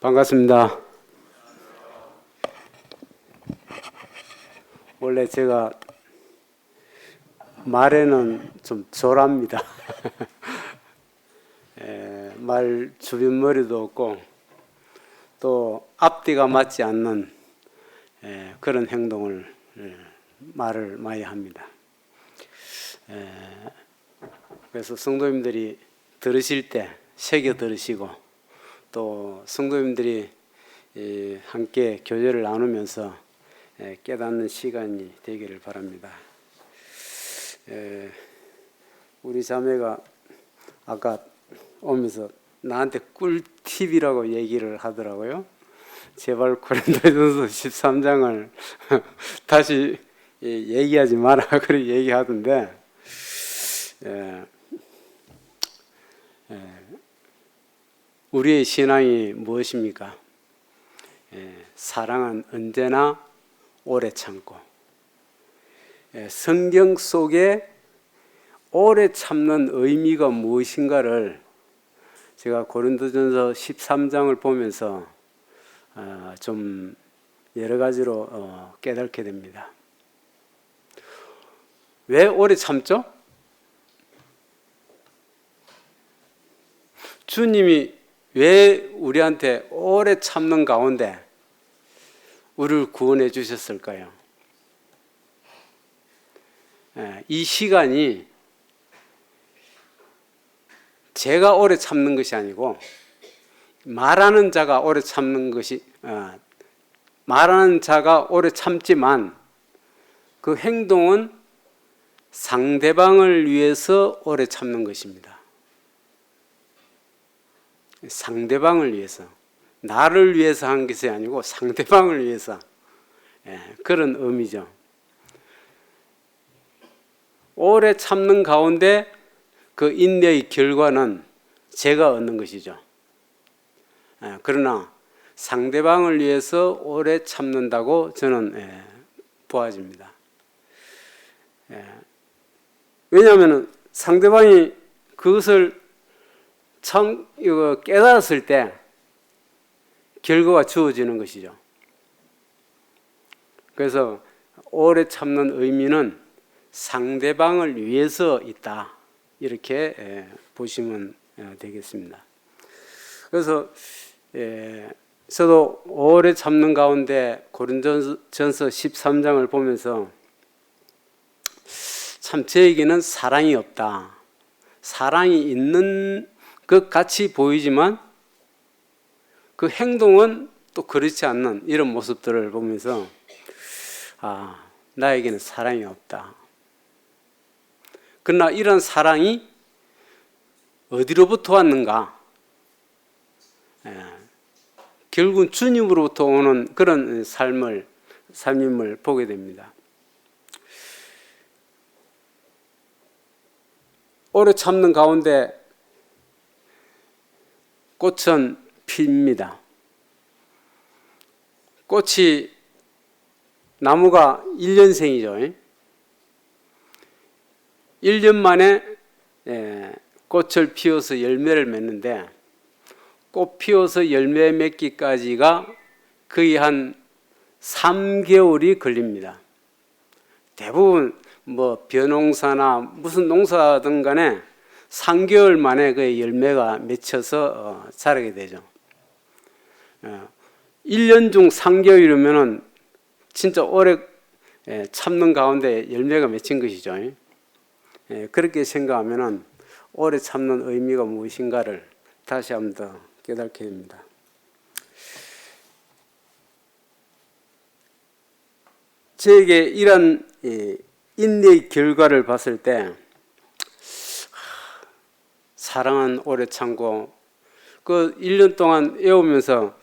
반갑습니다. 원래 제가 말에는 좀 조랍니다. 말 주변머리도 없고 또 앞뒤가 맞지 않는 그런 행동을 말을 많이 합니다. 그래서 성도님들이 들으실 때 새겨 들으시고 또 성도님들이 함께 교제를 나누면서 깨닫는 시간이 되기를 바랍니다. 우리 자매가 아까 오면서 나한테 꿀팁이라고 얘기를 하더라고요. 제발 고린도전서 13장을 다시 얘기하지 마라 그렇게 얘기하던데 우리의 신앙이 무엇입니까? 사랑은 언제나 오래 참고 성경 속에 오래 참는 의미가 무엇인가를 제가 고린도전서 13장을 보면서 좀 여러 가지로 깨닫게 됩니다. 왜 오래 참죠? 주님이 왜 우리한테 오래 참는 가운데 우리를 구원해 주셨을까요? 이 시간이 제가 오래 참는 것이 아니고 말하는 자가 오래 참는 것이 말하는 자가 오래 참지만 그 행동은 상대방을 위해서 오래 참는 것입니다. 상대방을 위해서, 나를 위해서 한 것이 아니고 상대방을 위해서, 그런 의미죠. 오래 참는 가운데 그 인내의 결과는 제가 얻는 것이죠. 그러나 상대방을 위해서 오래 참는다고 저는 보아집니다. 왜냐하면 상대방이 그것을 깨달았을 때 결과가 주어지는 것이죠. 그래서 오래 참는 의미는 상대방을 위해서 있다. 이렇게 보시면 되겠습니다. 그래서 저도 오래 참는 가운데 고린도전서 13장을 보면서 참 저에게는 사랑이 없다. 사랑이 있는 것 같이 보이지만 그 행동은 또 그렇지 않는 이런 모습들을 보면서 나에게는 사랑이 없다. 그러나 이런 사랑이 어디로부터 왔는가? 결국은 주님으로부터 오는 그런 삶임을 보게 됩니다. 오래 참는 가운데 꽃은 핍니다. 꽃이 나무가 1년생이죠. 1년 만에 꽃을 피워서 열매를 맺는데 꽃 피워서 열매 맺기까지가 거의 한 3개월이 걸립니다. 대부분 벼농사나 무슨 농사든 간에 3개월 만에 그 열매가 맺혀서 자라게 되죠. 1년 중 3개월이면 진짜 오래 참는 가운데 열매가 맺힌 것이죠. 그렇게 생각하면 오래 참는 의미가 무엇인가를 다시 한번 더 깨닫게 됩니다. 저에게 이런 인내의 결과를 봤을 때 사랑은 오래 참고 그 1년 동안 애우면서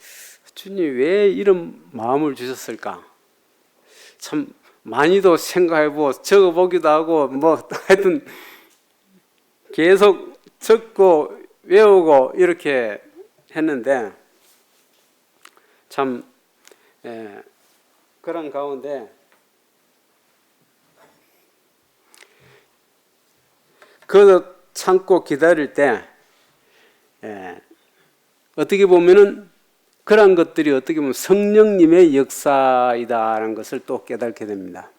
주님 왜 이런 마음을 주셨을까? 참 많이도 생각해보고 적어보기도 하고 하여튼 계속 적고 외우고 이렇게 했는데 참 그런 가운데 그 참고 기다릴 때 어떻게 보면은 그러한 것들이 어떻게 보면 성령님의 역사이다라는 것을 또 깨닫게 됩니다.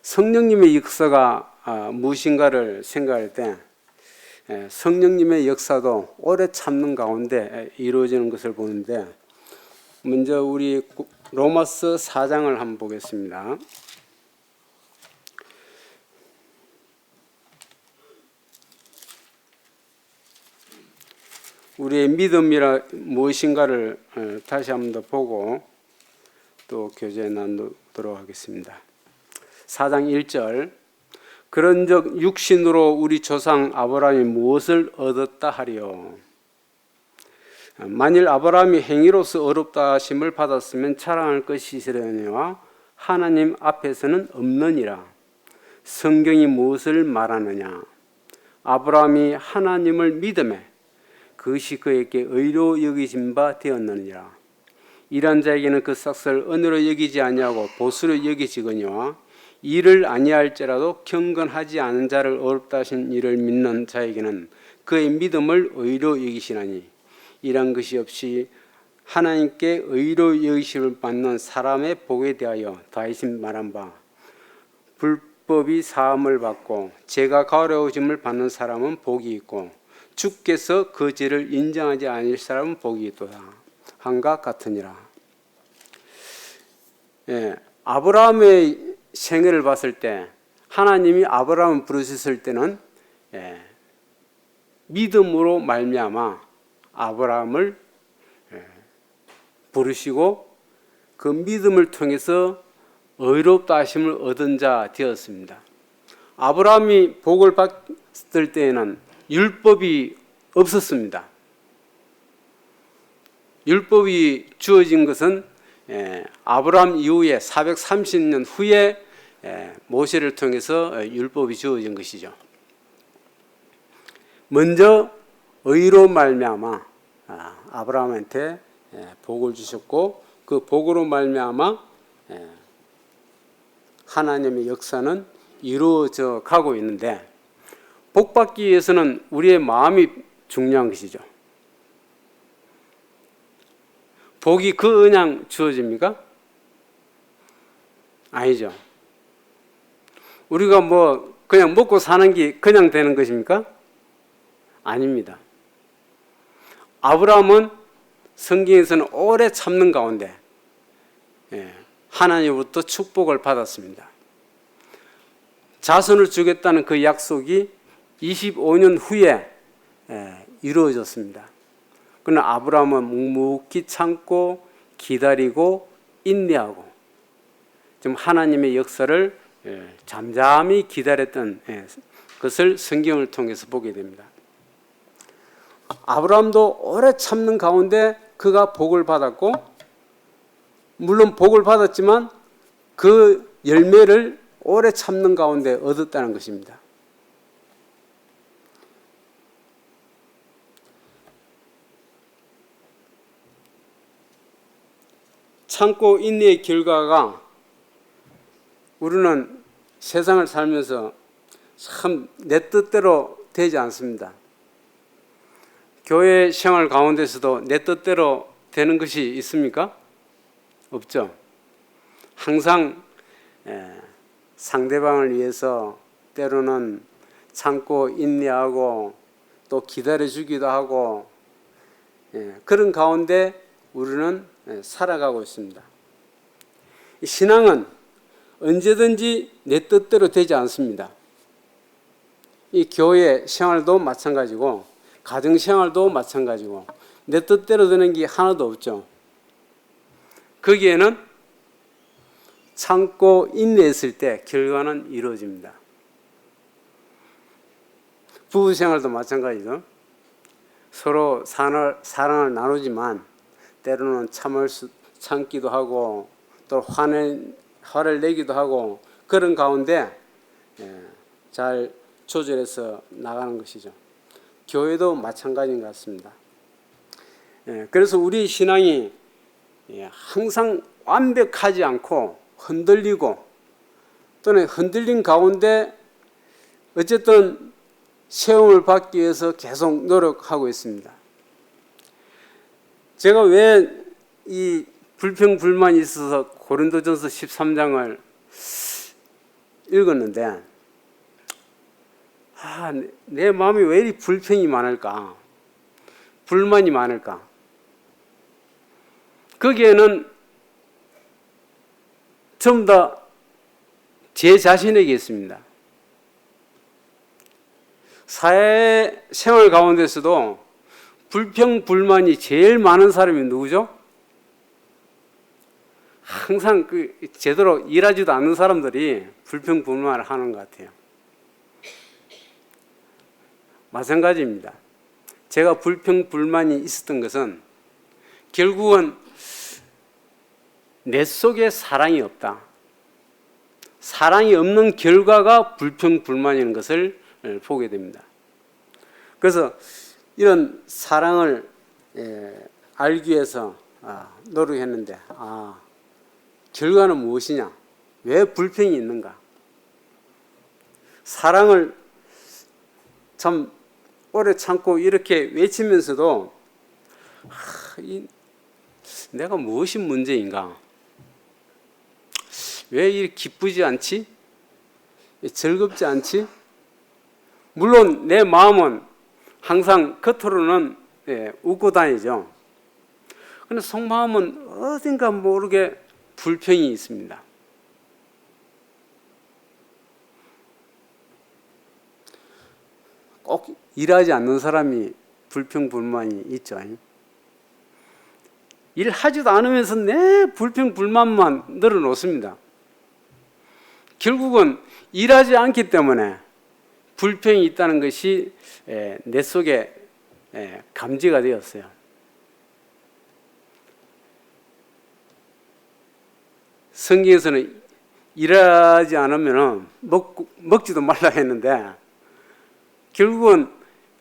성령님의 역사가 무엇인가를 생각할 때 성령님의 역사도 오래 참는 가운데 이루어지는 것을 보는데, 먼저 우리 로마서 4장을 한번 보겠습니다. 우리의 믿음이라 무엇인가를 다시 한번 더 보고 또 교제 나누도록 하겠습니다. 4장 1절, 그런즉 육신으로 우리 조상 아브라함이 무엇을 얻었다 하리요. 만일 아브라함이 행위로서 의롭다 하심을 받았으면 자랑할 것이 있으려니와 하나님 앞에서는 없느니라. 성경이 무엇을 말하느냐. 아브라함이 하나님을 믿음에 그것이 그에게 의로 여기신 바 되었느니라. 일한 자에게는 그 삭슬을 은혜로 여기지 아니하고 보수로 여기지거니와 이를 아니할지라도 경건하지 않은 자를 어렵다 하신 이를 믿는 자에게는 그의 믿음을 의로 여기시나니, 이런 것이 없이 하나님께 의로 여기심을 받는 사람의 복에 대하여 다윗이 말한 바, 불법이 사함을 받고 죄가 가려우심을 받는 사람은 복이 있고 주께서 그 죄를 인정하지 않을 사람은 복이 있도다 한가 같으니라. 아브라함의 생애를 봤을 때 하나님이 아브라함을 부르셨을 때는 믿음으로 말미암아 아브라함을 부르시고 그 믿음을 통해서 의롭다 하심을 얻은 자 되었습니다. 아브라함이 복을 받을 때에는 율법이 없었습니다. 율법이 주어진 것은 아브라함 이후에 430년 후에 모세를 통해서 율법이 주어진 것이죠. 먼저 의로 말미암아 아브라함한테 복을 주셨고, 그 복으로 말미암아 하나님의 역사는 이루어져 가고 있는데, 복 받기 위해서는 우리의 마음이 중요한 것이죠. 복이 그냥 주어집니까? 아니죠. 우리가 그냥 먹고 사는 게 그냥 되는 것입니까? 아닙니다. 아브라함은 성경에서는 오래 참는 가운데 하나님으로부터 축복을 받았습니다. 자손을 주겠다는 그 약속이 25년 후에 이루어졌습니다. 그러나 아브라함은 묵묵히 참고 기다리고 인내하고 좀 하나님의 역사를 잠잠히 기다렸던 것을 성경을 통해서 보게 됩니다. 아브라함도 오래 참는 가운데 그가 복을 받았고, 물론 복을 받았지만 그 열매를 오래 참는 가운데 얻었다는 것입니다. 참고 인내의 결과가, 우리는 세상을 살면서 참 내 뜻대로 되지 않습니다. 교회 생활 가운데서도 내 뜻대로 되는 것이 있습니까? 없죠. 항상 상대방을 위해서 때로는 참고 인내하고 또 기다려주기도 하고 그런 가운데 우리는 살아가고 있습니다. 신앙은 언제든지 내 뜻대로 되지 않습니다. 이 교회 생활도 마찬가지고 가정 생활도 마찬가지고 내 뜻대로 되는 게 하나도 없죠. 거기에는 참고 인내했을 때 결과는 이루어집니다. 부부 생활도 마찬가지죠. 서로 사랑을 나누지만 때로는 참기도 하고 또 화를 내기도 하고 그런 가운데 잘 조절해서 나가는 것이죠. 교회도 마찬가지인 것 같습니다. 그래서 우리 신앙이 항상 완벽하지 않고 흔들리고 또는 흔들린 가운데 어쨌든 세움을 받기 위해서 계속 노력하고 있습니다. 제가 왜 이 불평불만이 있어서 고린도전서 13장을 읽었는데 내 마음이 왜 이리 불평이 많을까? 불만이 많을까? 거기에는 전부 다 제 자신에게 있습니다. 사회생활 가운데서도 불평불만이 제일 많은 사람이 누구죠? 항상 제대로 일하지도 않는 사람들이 불평불만을 하는 것 같아요. 마찬가지입니다. 제가 불평불만이 있었던 것은 결국은 내 속에 사랑이 없다. 사랑이 없는 결과가 불평불만인 것을 보게 됩니다. 그래서 이런 사랑을 알기 위해서 노력했는데 결과는 무엇이냐? 왜 불평이 있는가? 사랑을 참 오래 참고 이렇게 외치면서도 내가 무엇이 문제인가? 왜 이렇게 기쁘지 않지? 즐겁지 않지? 물론 내 마음은 항상 겉으로는 웃고 다니죠. 그런데 속마음은 어딘가 모르게 불평이 있습니다. 꼭 일하지 않는 사람이 불평불만이 있죠. 일하지도 않으면서 내 불평불만만 늘어놓습니다. 결국은 일하지 않기 때문에 불평이 있다는 것이 내 속에 감지가 되었어요. 성경에서는 일하지 않으면 먹지도 말라 했는데 결국은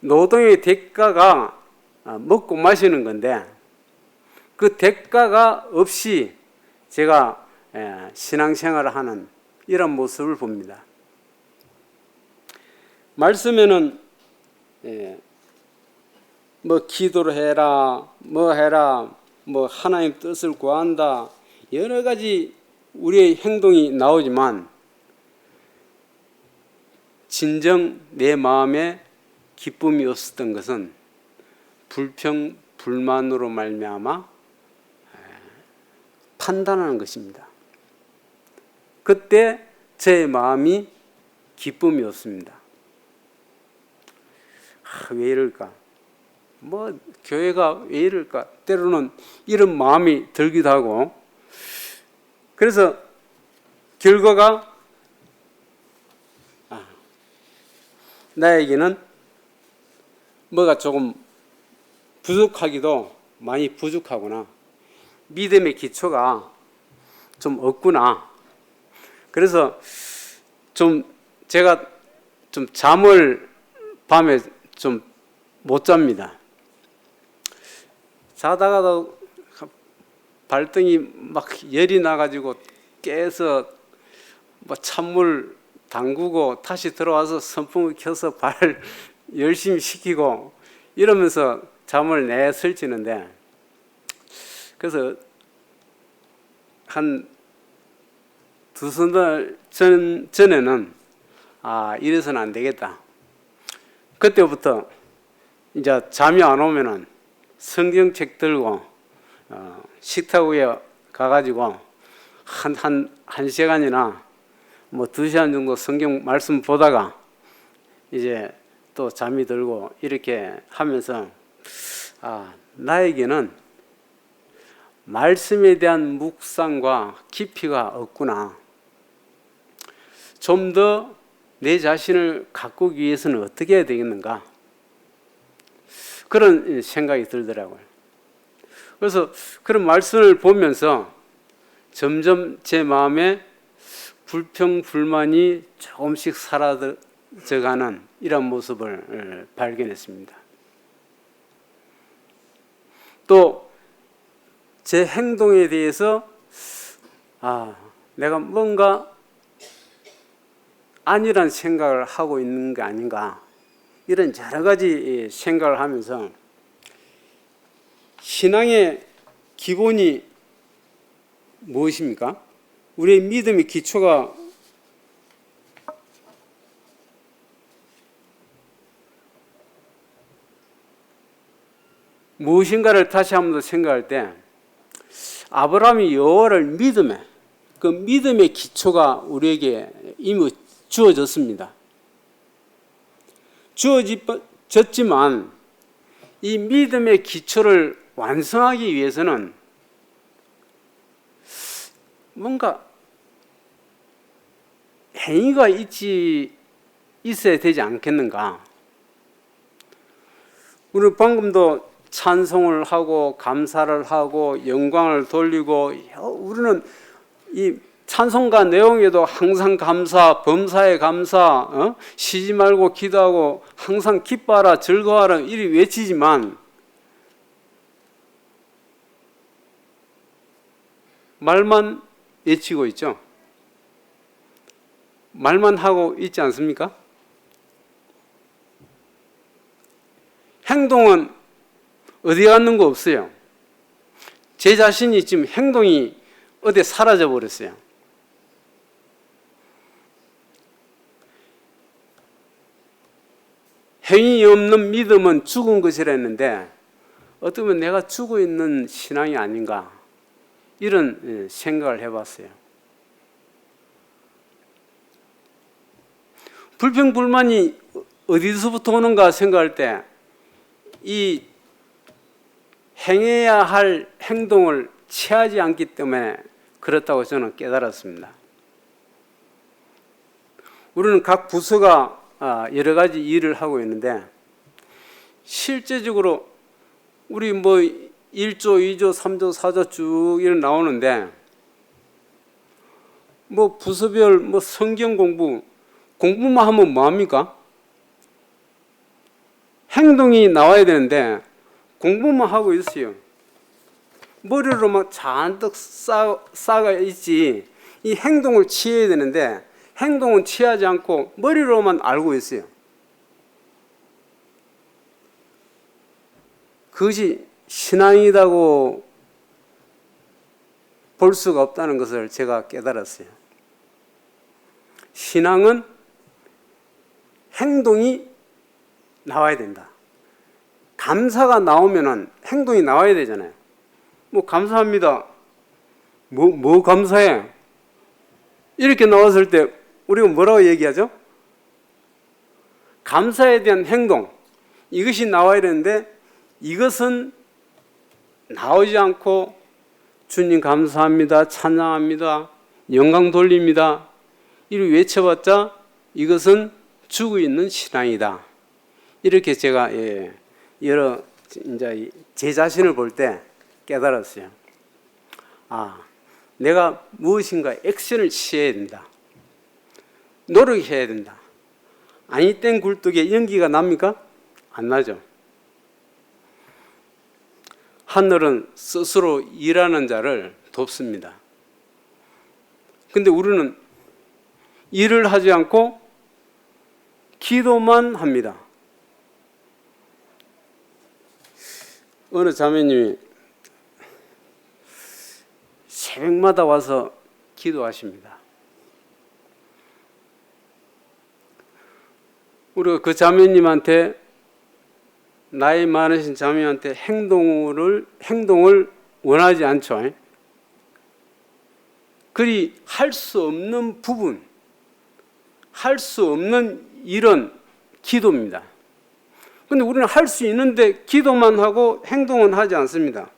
노동의 대가가 먹고 마시는 건데 그 대가가 없이 제가 신앙생활을 하는 이런 모습을 봅니다. 말씀에는 뭐 기도를 해라, 뭐 해라, 뭐 하나님 뜻을 구한다 여러 가지 우리의 행동이 나오지만 진정 내 마음에 기쁨이 없었던 것은 불평, 불만으로 말미암아 판단하는 것입니다. 그때 제 마음이 기쁨이 없습니다. 왜 이럴까? 뭐 교회가 왜 이럴까? 때로는 이런 마음이 들기도 하고 그래서 결과가 나에게는 뭐가 조금 부족하기도 많이 부족하구나. 믿음의 기초가 좀 없구나. 그래서 제가 잠을 밤에 좀 못 잡니다. 자다가도 발등이 막 열이 나가지고 깨서 뭐 찬물 담그고 다시 들어와서 선풍을 켜서 발 열심히 식히고 이러면서 잠을 설치는데 그래서 한 두세 달 전에는 이래서는 안 되겠다. 그때부터 이제 잠이 안 오면은 성경책 들고 식탁 위에 가가지고 한 시간이나 뭐 2시간 정도 성경 말씀 보다가 이제 또 잠이 들고 이렇게 하면서 나에게는 말씀에 대한 묵상과 깊이가 없구나. 좀 더 내 자신을 가꾸기 위해서는 어떻게 해야 되겠는가? 그런 생각이 들더라고요. 그래서 그런 말씀을 보면서 점점 제 마음에 불평, 불만이 조금씩 사라져가는 이런 모습을 발견했습니다. 또 제 행동에 대해서 내가 뭔가 아니란 생각을 하고 있는 게 아닌가 이런 여러 가지 생각을 하면서 신앙의 기본이 무엇입니까? 우리의 믿음의 기초가 무엇인가를 다시 한번 더 생각할 때 아브라함이 여호와를 믿음에 그 믿음의 기초가 우리에게 이미 주어졌습니다. 주어졌지만 이 믿음의 기초를 완성하기 위해서는 뭔가 행위가 있어야 되지 않겠는가? 우리 방금도 찬송을 하고 감사를 하고 영광을 돌리고 우리는 이 찬송가 내용에도 항상 감사, 범사에 감사, 쉬지 말고 기도하고 항상 기뻐하라, 즐거워하라 이리 외치지만 말만 외치고 있죠. 말만 하고 있지 않습니까? 행동은 어디 갔는 거 없어요. 제 자신이 지금 행동이 어디 사라져 버렸어요. 행위 없는 믿음은 죽은 것이라 했는데 어떻게 보면 내가 죽어 있는 신앙이 아닌가 이런 생각을 해봤어요. 불평불만이 어디서부터 오는가 생각할 때 이 행해야 할 행동을 취하지 않기 때문에 그렇다고 저는 깨달았습니다. 우리는 각 부서가 여러 가지 일을 하고 있는데 실제적으로 우리 뭐 1조, 2조, 3조, 4조 쭉 이런 나오는데 뭐 부서별 뭐 성경 공부만 하면 뭐합니까? 행동이 나와야 되는데 공부만 하고 있어요. 머리로만 잔뜩 쌓아 있지 이 행동을 취해야 되는데 행동은 취하지 않고 머리로만 알고 있어요. 그것이 신앙이라고 볼 수가 없다는 것을 제가 깨달았어요. 신앙은 행동이 나와야 된다. 감사가 나오면은 행동이 나와야 되잖아요. 뭐 감사합니다. 뭐 감사해? 이렇게 나왔을 때 우리가 뭐라고 얘기하죠? 감사에 대한 행동 이것이 나와야 되는데 이것은 나오지 않고 주님 감사합니다. 찬양합니다. 영광 돌립니다. 이렇게 외쳐봤자 이것은 죽어 있는 신앙이다. 이렇게 제가 여러 이제 제 자신을 볼 때 깨달았어요. 내가 무엇인가 액션을 취해야 된다. 노력해야 된다. 아니 땐 굴뚝에 연기가 납니까? 안 나죠. 하늘은 스스로 일하는 자를 돕습니다. 근데 우리는 일을 하지 않고 기도만 합니다. 어느 자매님이 새벽마다 와서 기도하십니다. 우리가 그 자매님한테 나이 많으신 자매한테 행동을 원하지 않죠. 그리 할 수 없는 부분, 할 수 없는 일은 기도입니다. 그런데 우리는 할 수 있는데 기도만 하고 행동은 하지 않습니다.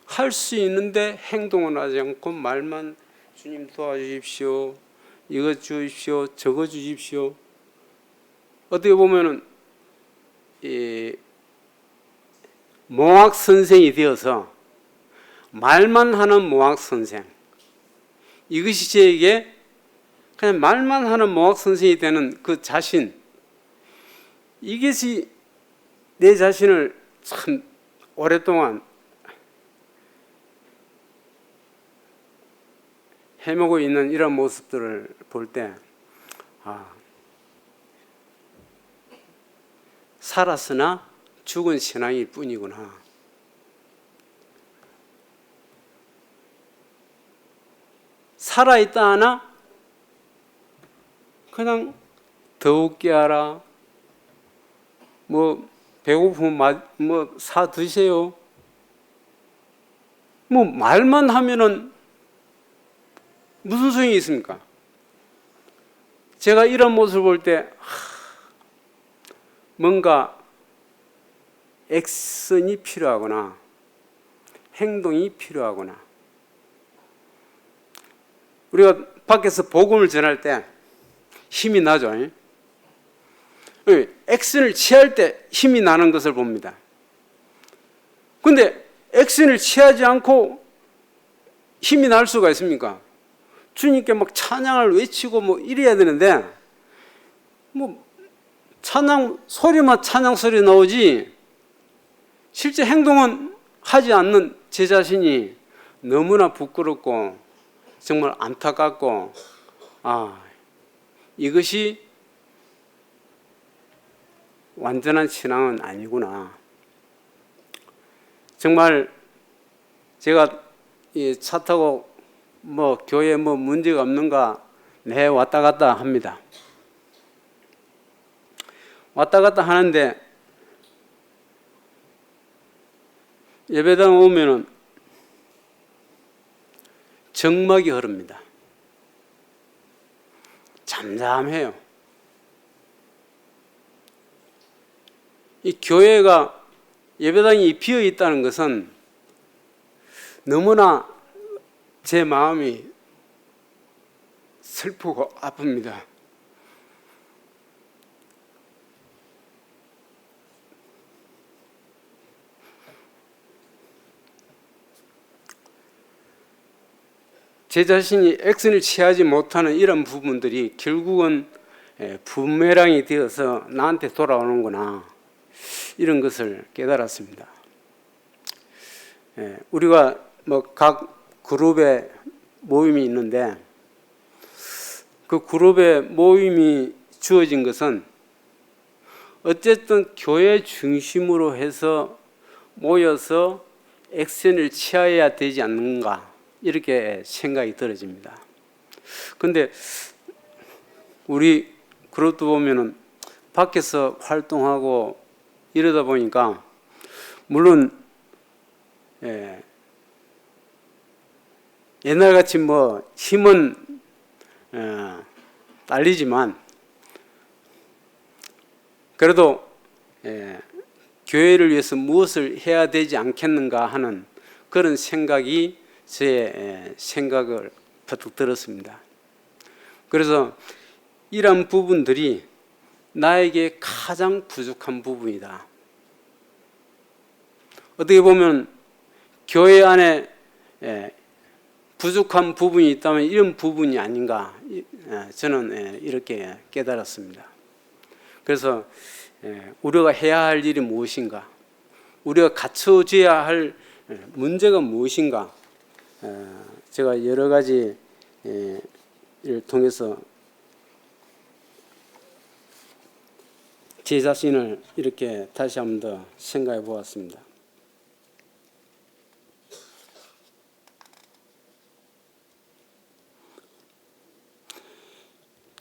할 수 있는데 행동은 하지 않고 말만 주님 도와주십시오. 이거 주십시오. 저거 주십시오. 어떻게 보면은 몽학 선생이 되어서 말만 하는 몽학 선생. 이것이 저에게 그냥 말만 하는 몽학 선생이 되는 그 자신. 이것이 내 자신을 참 오랫동안 헤매고 있는 이런 모습들을 볼 때, 살았으나 죽은 신앙일 뿐이구나. 살아있다 하나 그냥 더욱게 하라. 뭐 배고프면 뭐 사 드세요. 뭐 말만 하면은 무슨 소용이 있습니까? 제가 이런 모습을 볼 때 뭔가 액션이 필요하거나 행동이 필요하거나, 우리가 밖에서 복음을 전할 때 힘이 나죠. 액션을 취할 때 힘이 나는 것을 봅니다. 근데 액션을 취하지 않고 힘이 날 수가 있습니까? 주님께 막 찬양을 외치고 뭐 이래야 되는데, 뭐 찬양 소리만 찬양 소리 나오지 실제 행동은 하지 않는 제 자신이 너무나 부끄럽고 정말 안타깝고, 이것이 완전한 신앙은 아니구나. 정말 제가 이 차 타고 뭐 교회에 뭐 문제가 없는가 내 왔다 갔다 합니다. 왔다 갔다 하는데 예배당 오면은 정막이 흐릅니다. 잠잠해요. 이 교회가 예배당이 비어 있다는 것은 너무나 제 마음이 슬프고 아픕니다. 제 자신이 액션을 취하지 못하는 이런 부분들이 결국은 부메랑이 되어서 나한테 돌아오는구나, 이런 것을 깨달았습니다. 우리가 뭐 각 그룹에 모임이 있는데 그 그룹에 모임이 주어진 것은 어쨌든 교회 중심으로 해서 모여서 액션을 취해야 되지 않는가, 이렇게 생각이 들어집니다. 근데 우리 그룹도 보면은 밖에서 활동하고 이러다 보니까 물론 옛날같이 뭐 힘은 딸리지만 그래도 교회를 위해서 무엇을 해야 되지 않겠는가 하는 그런 생각이 제 생각을 버뜩 들었습니다. 그래서 이런 부분들이 나에게 가장 부족한 부분이다. 어떻게 보면 교회 안에 부족한 부분이 있다면 이런 부분이 아닌가, 저는 이렇게 깨달았습니다. 그래서 우리가 해야 할 일이 무엇인가, 우리가 갖춰져야 할 문제가 무엇인가, 제가 여러 가지를 통해서 제 자신을 이렇게 다시 한 번 더 생각해 보았습니다.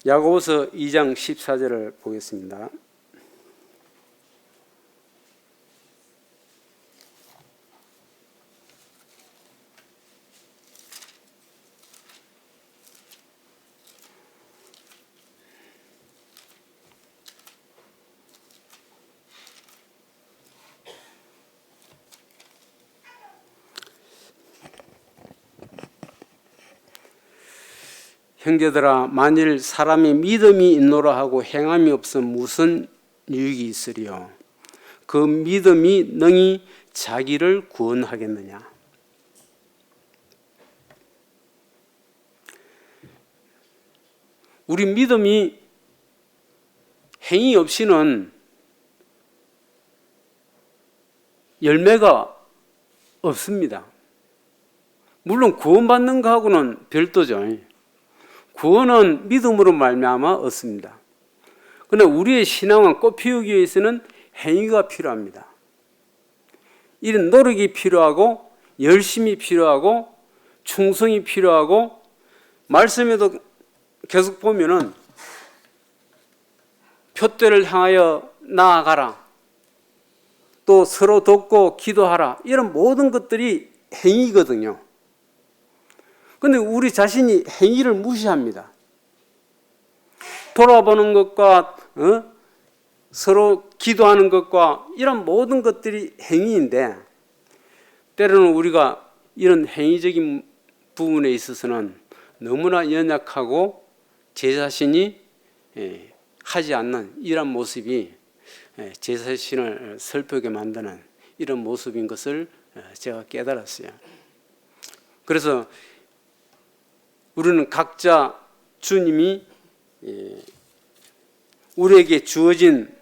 야고보서 2장 14절을 보겠습니다. 형제들아, 만일 사람이 믿음이 있노라 하고 행함이 없으면 무슨 유익이 있으리요? 그 믿음이 능히 자기를 구원하겠느냐? 우리 믿음이 행위 없이는 열매가 없습니다. 물론 구원받는 거하고는 별도죠. 구원은 믿음으로 말미암아 얻습니다. 그러나 우리의 신앙은 꽃 피우기 위해서는 행위가 필요합니다. 이런 노력이 필요하고 열심이 필요하고 충성이 필요하고 말씀에도 계속 보면은 표대를 향하여 나아가라. 또 서로 돕고 기도하라. 이런 모든 것들이 행위거든요. 그런데 우리 자신이 행위를 무시합니다. 돌아보는 것과 서로 기도하는 것과 이런 모든 것들이 행위인데 때로는 우리가 이런 행위적인 부분에 있어서는 너무나 연약하고 제 자신이 하지 않는 이런 모습이 제 자신을 슬프게 만드는 이런 모습인 것을 제가 깨달았어요. 그래서 우리는 각자 주님이 우리에게 주어진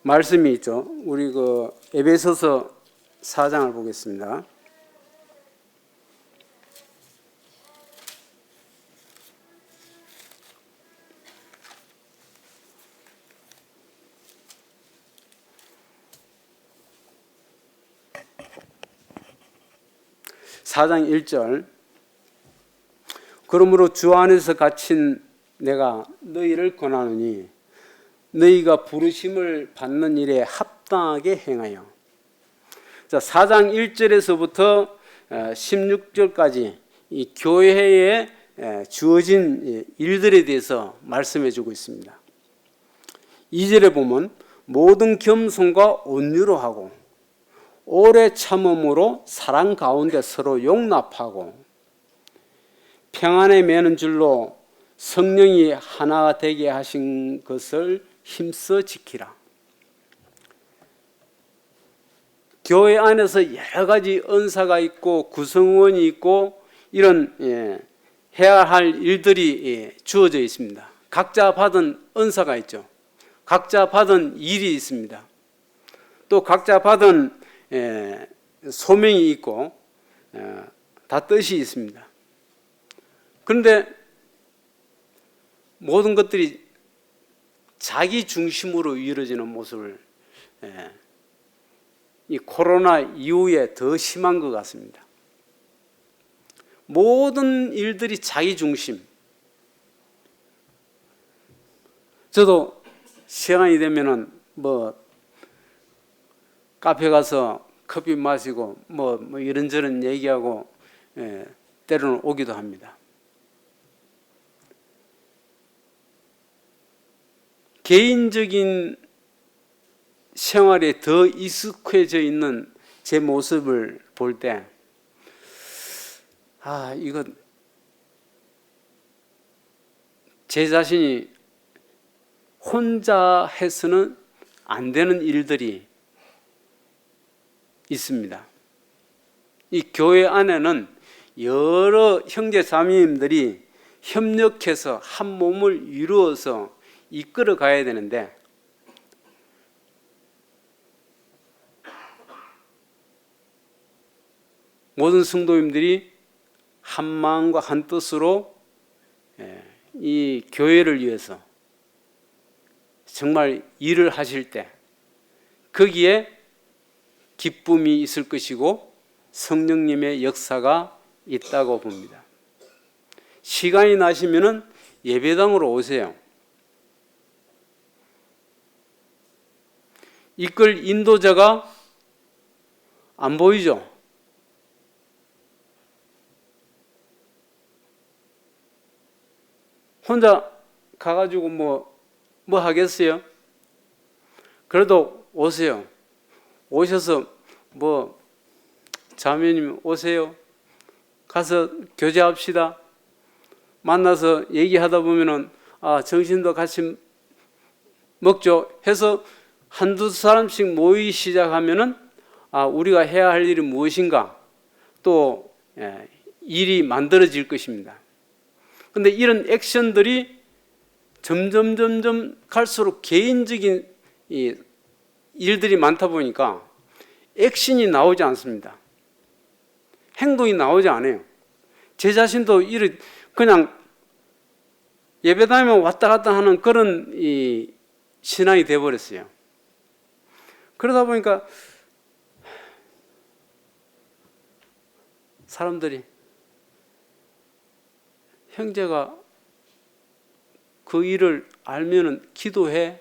말씀이 있죠. 우리 에베소서 4장을 보겠습니다. (4장 1절) 그러므로 주 안에서 갇힌 내가 너희를 권하노니 너희가 부르심을 받는 일에 합당하게 행하여. 자, 4장 1절에서부터 16절까지 이 교회에 주어진 일들에 대해서 말씀해 주고 있습니다. 2절에 보면 모든 겸손과 온유로 하고 오래 참음으로 사랑 가운데 서로 용납하고 평안에 매는 줄로 성령이 하나가 되게 하신 것을 힘써 지키라. 교회 안에서 여러 가지 은사가 있고 구성원이 있고 이런 해야 할 일들이 주어져 있습니다. 각자 받은 은사가 있죠. 각자 받은 일이 있습니다. 또 각자 받은 소명이 있고 다 뜻이 있습니다. 그런데 모든 것들이 자기 중심으로 이루어지는 모습을 이 코로나 이후에 더 심한 것 같습니다. 모든 일들이 자기 중심. 저도 시간이 되면은 카페 가서 커피 마시고 이런저런 얘기하고 때로는 오기도 합니다. 개인적인 생활에 더 익숙해져 있는 제 모습을 볼 때, 이건 제 자신이 혼자 해서는 안 되는 일들이 있습니다. 이 교회 안에는 여러 형제 자매님들이 협력해서 한 몸을 이루어서 이끌어 가야 되는데 모든 성도님들이 한 마음과 한 뜻으로 이 교회를 위해서 정말 일을 하실 때 거기에 기쁨이 있을 것이고 성령님의 역사가 있다고 봅니다. 시간이 나시면은 예배당으로 오세요. 이끌 인도자가 안 보이죠? 혼자 가가지고 뭐 하겠어요? 그래도 오세요. 오셔서 자매님 오세요. 가서 교제합시다. 만나서 얘기하다 보면은 점심도 같이 먹죠 해서 한두 사람씩 모이기 시작하면은 우리가 해야 할 일이 무엇인가 또 일이 만들어질 것입니다. 그런데 이런 액션들이 점점 갈수록 개인적인 일들이 많다 보니까 액션이 나오지 않습니다. 행동이 나오지 않아요. 제 자신도 그냥 예배당에 왔다 갔다 하는 그런 이 신앙이 되어버렸어요. 그러다 보니까 사람들이 형제가 그 일을 알면은 기도해,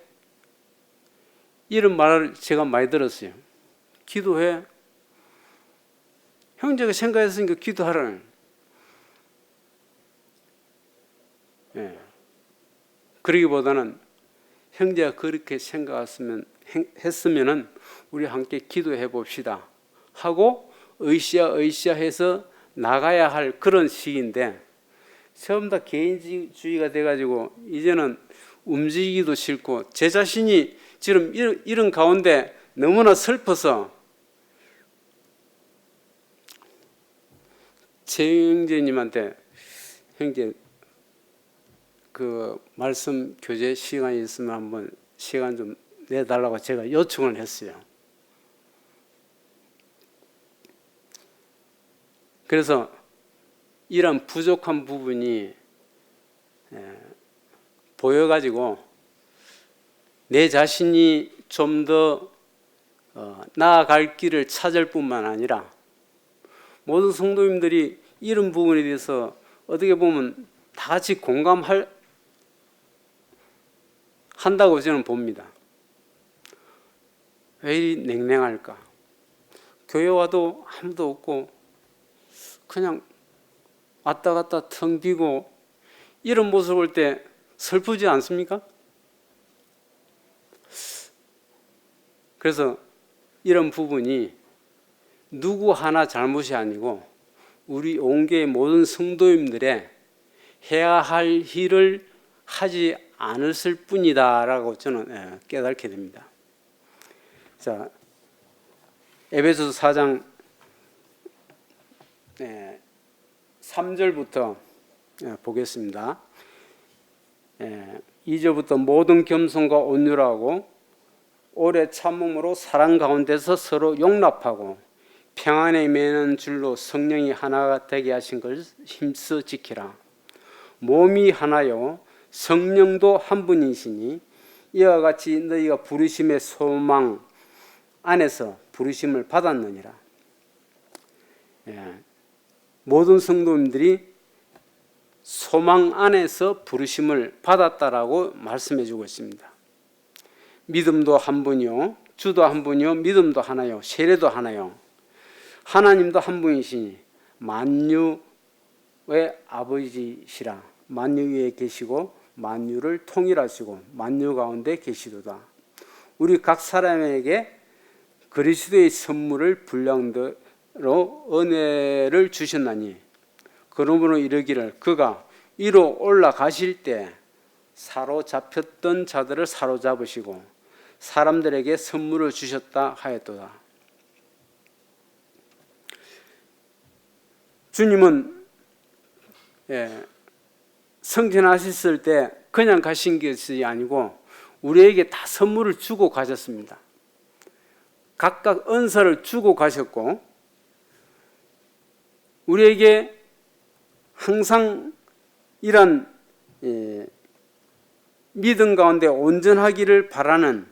이런 말을 제가 많이 들었어요. 기도해. 형제가 생각했으니까 기도하라는. 예. 그러기보다는 형제가 그렇게 했으면은 우리 함께 기도해 봅시다 하고 으쌰으쌰 해서 나가야 할 그런 시기인데, 처음 다 개인주의가 돼가지고 이제는 움직이기도 싫고, 제 자신이 지금 이런 가운데 너무나 슬퍼서 최영재님한테 형제 그 말씀 교제 시간이 있으면 한번 시간 좀 내달라고 제가 요청을 했어요. 그래서 이런 부족한 부분이 보여가지고 내 자신이 좀 더 나아갈 길을 찾을 뿐만 아니라 모든 성도님들이 이런 부분에 대해서 어떻게 보면 다 같이 한다고 저는 봅니다. 왜 이리 냉랭할까? 교회 와도 아무도 없고 그냥 왔다 갔다 텅 비고 이런 모습을 볼 때 슬프지 않습니까? 그래서 이런 부분이 누구 하나 잘못이 아니고 우리 온교의 모든 성도님들의 해야 할 일을 하지 않았을 뿐이다라고 저는 깨닫게 됩니다. 자, 에베소서 4장 3절부터 보겠습니다. 2절부터 모든 겸손과 온유하고 오래 참음으로 사랑 가운데서 서로 용납하고 평안에 매는 줄로 성령이 하나가 되게 하신 걸 힘써 지키라. 몸이 하나요 성령도 한 분이시니 이와 같이 너희가 부르심의 소망 안에서 부르심을 받았느니라. 모든 성도님들이 소망 안에서 부르심을 받았다라고 말씀해 주고 있습니다. 믿음도 한 분이요 주도 한 분이요 믿음도 하나요 세례도 하나요 하나님도 한 분이시니 만유의 아버지시라. 만유 위에 계시고 만유를 통일하시고 만유 가운데 계시도다. 우리 각 사람에게 그리스도의 선물을 분량대로 은혜를 주셨나니 그러므로 이르기를 그가 위로 올라가실 때 사로잡혔던 자들을 사로잡으시고 사람들에게 선물을 주셨다 하였도다. 주님은 성전하셨을 때 그냥 가신 것이 아니고 우리에게 다 선물을 주고 가셨습니다. 각각 은사를 주고 가셨고 우리에게 항상 이런 믿음 가운데 온전하기를 바라는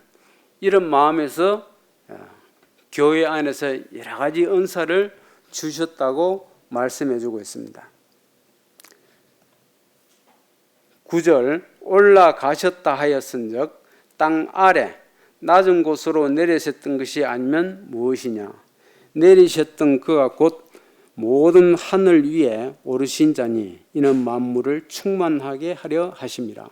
이런 마음에서 교회 안에서 여러 가지 은사를 주셨다고 말씀해 주고 있습니다. 9절 올라가셨다 하였은즉 땅 아래 낮은 곳으로 내리셨던 것이 아니면 무엇이냐. 내리셨던 그가 곧 모든 하늘 위에 오르신 자니 이는 만물을 충만하게 하려 하심이라.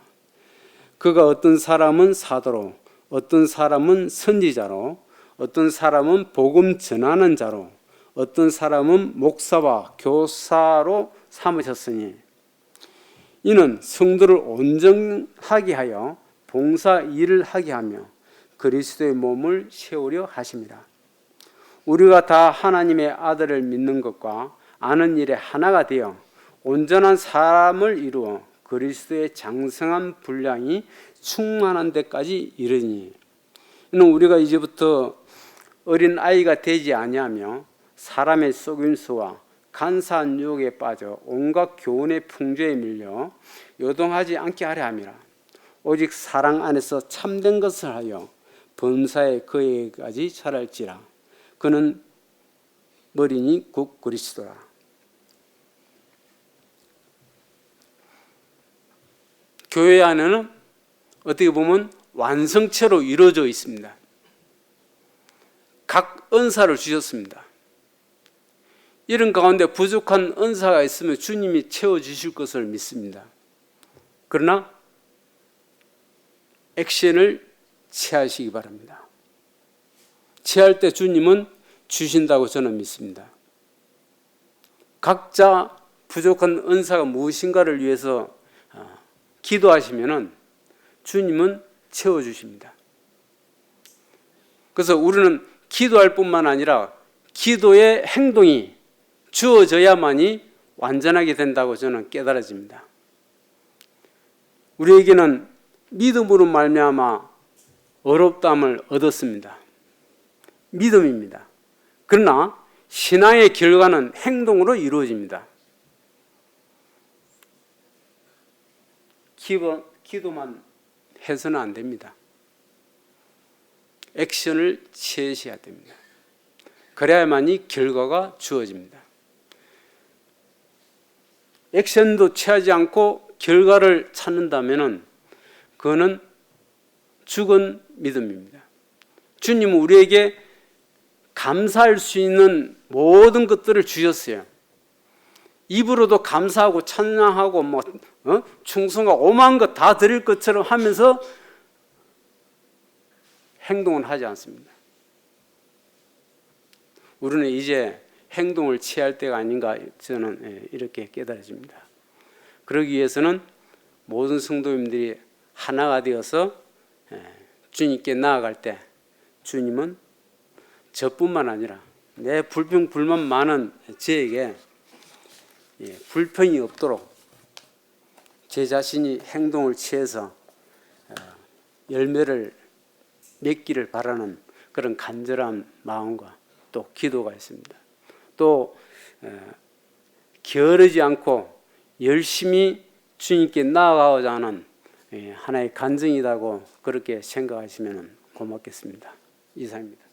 그가 어떤 사람은 사도로 어떤 사람은 선지자로 어떤 사람은 복음 전하는 자로 어떤 사람은 목사와 교사로 삼으셨으니 이는 성도를 온전하게 하여 봉사 일을 하게 하며 그리스도의 몸을 세우려 하심이라. 우리가 다 하나님의 아들을 믿는 것과 아는 일에 하나가 되어 온전한 사람을 이루어 그리스도의 장성한 분량이 충만한 데까지 이르니 이는 우리가 이제부터 어린 아이가 되지 아니하며 사람의 속임수와 간사한 유혹에 빠져 온갖 교훈의 풍조에 밀려 요동하지 않게 하려 함이라. 오직 사랑 안에서 참된 것을 하여 범사에 그에게까지 자랄지라. 그는 머리니 곧 그리스도라. 교회 안에는 어떻게 보면 완성체로 이루어져 있습니다. 각 은사를 주셨습니다. 이런 가운데 부족한 은사가 있으면 주님이 채워주실 것을 믿습니다. 그러나 액션을 취하시기 바랍니다. 취할 때 주님은 주신다고 저는 믿습니다. 각자 부족한 은사가 무엇인가를 위해서 기도하시면은 주님은 채워주십니다. 그래서 우리는 기도할 뿐만 아니라 기도의 행동이 주어져야만이 완전하게 된다고 저는 깨달아집니다. 우리에게는 믿음으로 말미암아 어렵다함을 얻었습니다. 믿음입니다. 그러나 신앙의 결과는 행동으로 이루어집니다. 기도만 해서는 안 됩니다. 액션을 취하셔야 됩니다. 그래야만이 결과가 주어집니다. 액션도 취하지 않고 결과를 찾는다면 그거는 죽은 믿음입니다. 주님은 우리에게 감사할 수 있는 모든 것들을 주셨어요. 입으로도 감사하고 찬양하고 충성하고 오만 것 다 드릴 것처럼 하면서 행동을 하지 않습니다. 우리는 이제 행동을 취할 때가 아닌가 저는 이렇게 깨달아집니다. 그러기 위해서는 모든 성도님들이 하나가 되어서 주님께 나아갈 때 주님은 저뿐만 아니라 내 불평 불만 많은 저에게 불평이 없도록 제 자신이 행동을 취해서 열매를 맺기를 바라는 그런 간절한 마음과 또 기도가 있습니다. 또 게으르지 않고 열심히 주님께 나아가고자 하는 하나의 간증이라고 그렇게 생각하시면 고맙겠습니다. 이상입니다.